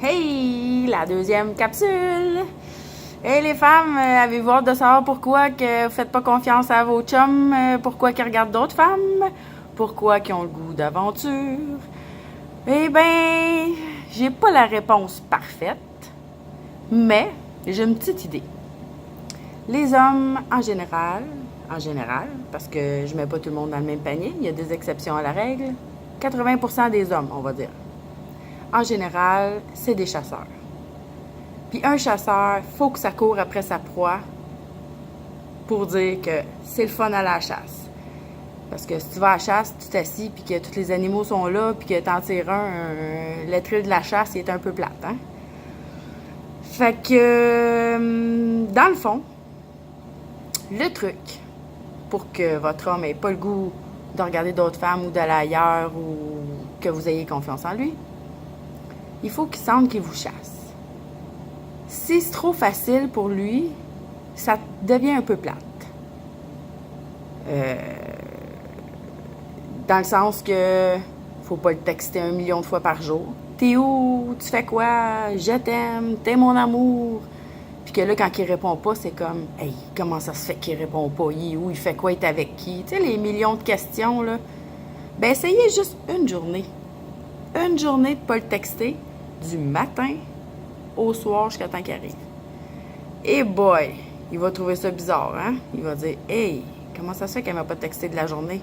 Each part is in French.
Hey, la deuxième capsule! Hey les femmes, avez-vous hâte de savoir pourquoi que vous faites pas confiance à vos chums? Pourquoi qu'ils regardent d'autres femmes? Pourquoi qu'ils ont le goût d'aventure? Eh ben, j'ai pas la réponse parfaite, mais j'ai une petite idée. Les hommes, en général, parce que je mets pas tout le monde dans le même panier, il y a des exceptions à la règle, 80% des hommes, on va dire. En général, c'est des chasseurs. Puis un chasseur, faut que ça court après sa proie pour dire que c'est le fun à la chasse. Parce que si tu vas à la chasse, tu t'assis, puis que tous les animaux sont là, puis que t'en tires le thrill de la chasse, il est un peu plate, hein? Fait que, dans le fond, le truc pour que votre homme ait pas le goût de regarder d'autres femmes ou d'aller ailleurs ou que vous ayez confiance en lui, il faut qu'il sente qu'il vous chasse. Si c'est trop facile pour lui, ça devient un peu plate. Dans le sens que faut pas le texter 1 million de fois par jour. T'es où? Tu fais quoi? Je t'aime, t'es mon amour. Puis que là, quand il répond pas, c'est comme, hey, comment ça se fait qu'il répond pas? Il est où? Il fait quoi? Il est avec qui? Tu sais, les millions de questions, là. Ben, essayez juste une journée. Une journée de pas le texter, du matin au soir jusqu'à temps qu'il arrive. Et boy, il va trouver ça bizarre, hein? Il va dire, hey, comment ça se fait qu'elle m'a pas texté de la journée?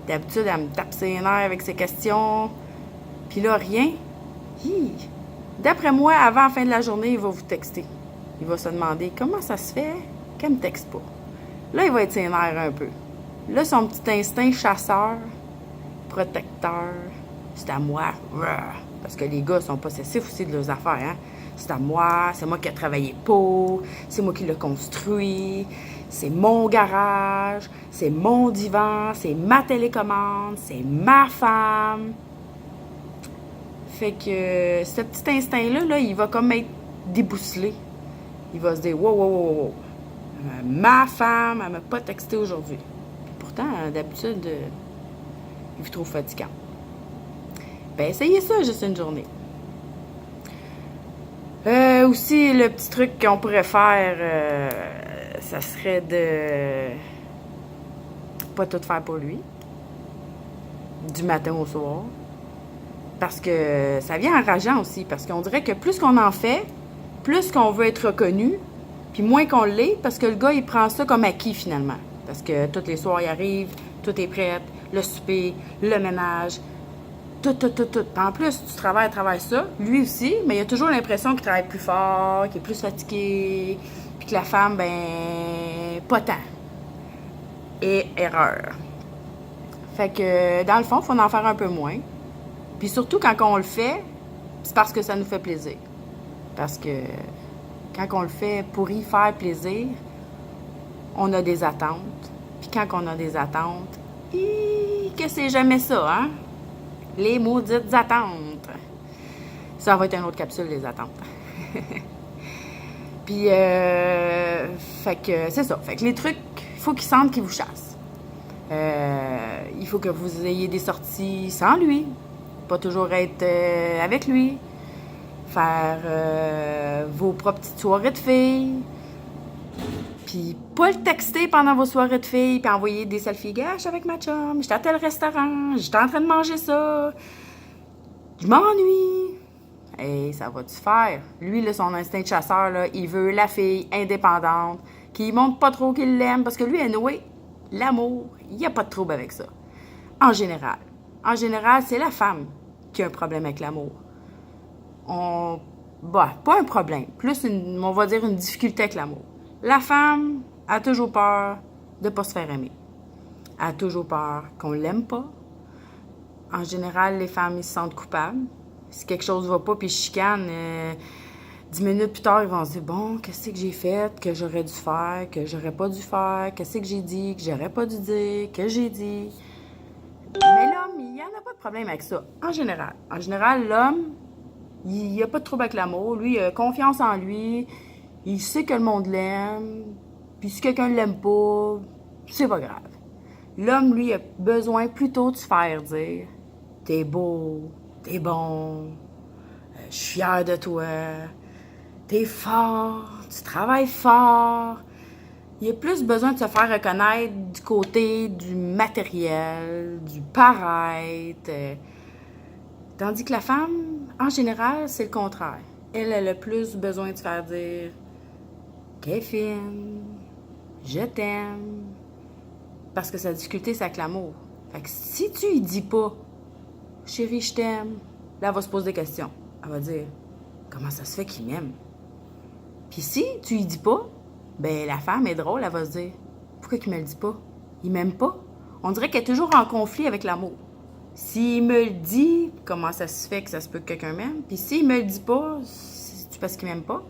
D'habitude, elle me tape ses nerfs avec ses questions. Puis là, rien. Hi. D'après moi, avant la fin de la journée, il va vous texter. Il va se demander comment ça se fait qu'elle me texte pas. Là, il va être ses nerfs un peu. Là, son petit instinct chasseur, protecteur, c'est à moi. Parce que les gars sont possessifs aussi de leurs affaires, hein? C'est à moi, c'est moi qui ai travaillé pour, c'est moi qui l'ai construit, c'est mon garage, c'est mon divan, c'est ma télécommande, c'est ma femme. Fait que ce petit instinct-là, là, il va comme être débousselé. Il va se dire, wow, wow, wow, wow. Ma femme, elle m'a pas texté aujourd'hui. Pourtant, d'habitude, il vous trouve fatigant. Ben, essayez ça juste une journée. Aussi, le petit truc qu'on pourrait faire, ça serait de pas tout faire pour lui, du matin au soir. Parce que ça vient enrageant aussi, parce qu'on dirait que plus qu'on en fait, plus qu'on veut être reconnu, puis moins qu'on l'est, parce que le gars, il prend ça comme acquis finalement. Parce que tous les soirs, il arrive, tout est prêt, le souper, le ménage, tout. En plus, tu travailles ça, lui aussi, mais il a toujours l'impression qu'il travaille plus fort, qu'il est plus fatigué, puis que la femme, ben, pas tant. Et erreur. Fait que, dans le fond, il faut en faire un peu moins. Puis surtout, quand on le fait, c'est parce que ça nous fait plaisir. Parce que quand on le fait pour y faire plaisir, on a des attentes. Puis quand on a des attentes, que c'est jamais ça, hein? Les maudites attentes. Ça va être une autre capsule, les attentes. Puis, fait que c'est ça. Fait que les trucs, il faut qu'ils sentent qu'ils vous chassent. Il faut que vous ayez des sorties sans lui. Pas toujours être avec lui. Faire vos propres petites soirées de filles. Puis pas le texter pendant vos soirées de filles, puis envoyer des selfies. Gâche avec ma chum, j'étais à tel restaurant, j'étais en train de manger ça. Je m'ennuie. Et ça va-tu faire? Lui, là, son instinct de chasseur, là, il veut la fille indépendante, qui montre pas trop qu'il l'aime, parce que lui, anyway, l'amour, il n'y a pas de trouble avec ça. En général. En général, c'est la femme qui a un problème avec l'amour. Pas un problème, plus on va dire une difficulté avec l'amour. La femme a toujours peur de ne pas se faire aimer. Elle a toujours peur qu'on ne l'aime pas. En général, les femmes, ils se sentent coupables. Si quelque chose ne va pas, puis ils chicanent, 10 minutes plus tard, ils vont se dire, bon, qu'est-ce que j'ai fait, que j'aurais dû faire, que j'aurais pas dû faire, qu'est-ce que j'ai dit, que j'aurais pas dû dire, que j'ai dit. Mais l'homme, il n'y en a pas de problème avec ça, en général. En général, l'homme, il n'y a pas de trouble avec l'amour. Lui, il a confiance en lui. Il sait que le monde l'aime. Puis si quelqu'un ne l'aime pas, c'est pas grave. L'homme, lui, a besoin plutôt de se faire dire « T'es beau, t'es bon, je suis fière de toi, t'es fort, tu travailles fort. Il y a plus besoin de se faire reconnaître du côté du matériel, du paraître. Tandis que la femme, en général, c'est le contraire. Elle a plus besoin de se faire dire « T'es fine, je t'aime », parce que sa difficulté, c'est avec l'amour. Fait que si tu lui dis pas « Chérie, je t'aime », là, elle va se poser des questions. Elle va dire « Comment ça se fait qu'il m'aime? » Puis si tu lui dis pas, ben la femme est drôle, elle va se dire « Pourquoi qu'il me le dit pas? Il m'aime pas? » On dirait qu'elle est toujours en conflit avec l'amour. S'il me le dit, comment ça se fait que ça se peut que quelqu'un m'aime? Puis s'il me le dit pas, c'est parce qu'il m'aime pas.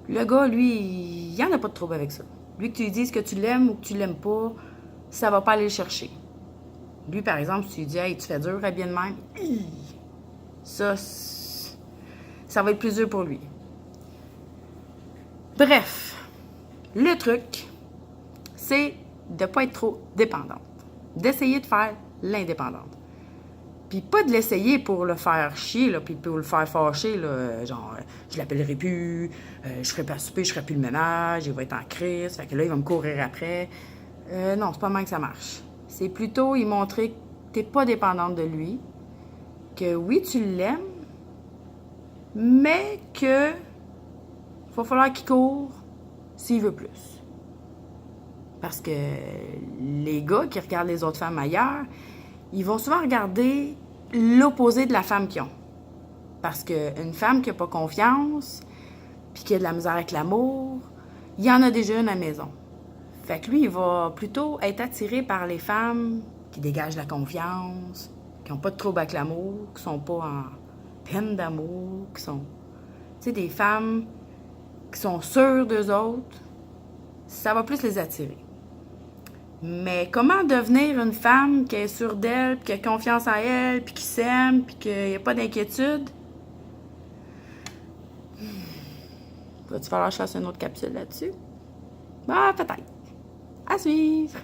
Le gars, lui, il en a pas de trouble avec ça. Lui, que tu lui dises que tu l'aimes ou que tu l'aimes pas, ça va pas aller le chercher. Lui, par exemple, si tu lui dis « Hey, tu fais dur, bien de même », ça va être plus dur pour lui. Bref, le truc, c'est de ne pas être trop dépendante. D'essayer de faire l'indépendante. Puis pas de l'essayer pour le faire chier, là, puis pour le faire fâcher, là, genre, je l'appellerai plus, je ferai pas souper, je ferai plus le ménage, il va être en crise, fait que là, il va me courir après. Non, c'est pas mal que ça marche. C'est plutôt y montrer que t'es pas dépendante de lui, que oui, tu l'aimes, mais que va falloir qu'il court s'il veut plus. Parce que les gars qui regardent les autres femmes ailleurs, ils vont souvent regarder l'opposé de la femme qu'ils ont. Parce qu'une femme qui n'a pas confiance, puis qui a de la misère avec l'amour, il y en a déjà une à la maison. Fait que lui, il va plutôt être attiré par les femmes qui dégagent la confiance, qui n'ont pas de trouble avec l'amour, qui sont pas en peine d'amour, qui sont, tu sais, des femmes qui sont sûres d'eux autres, ça va plus les attirer. Mais comment devenir une femme qui est sûre d'elle, puis qui a confiance en elle, puis qui s'aime, puis qu'il n'y a pas d'inquiétude? Va-tu falloir que je fasse une autre capsule là-dessus? Bah, peut-être. À suivre!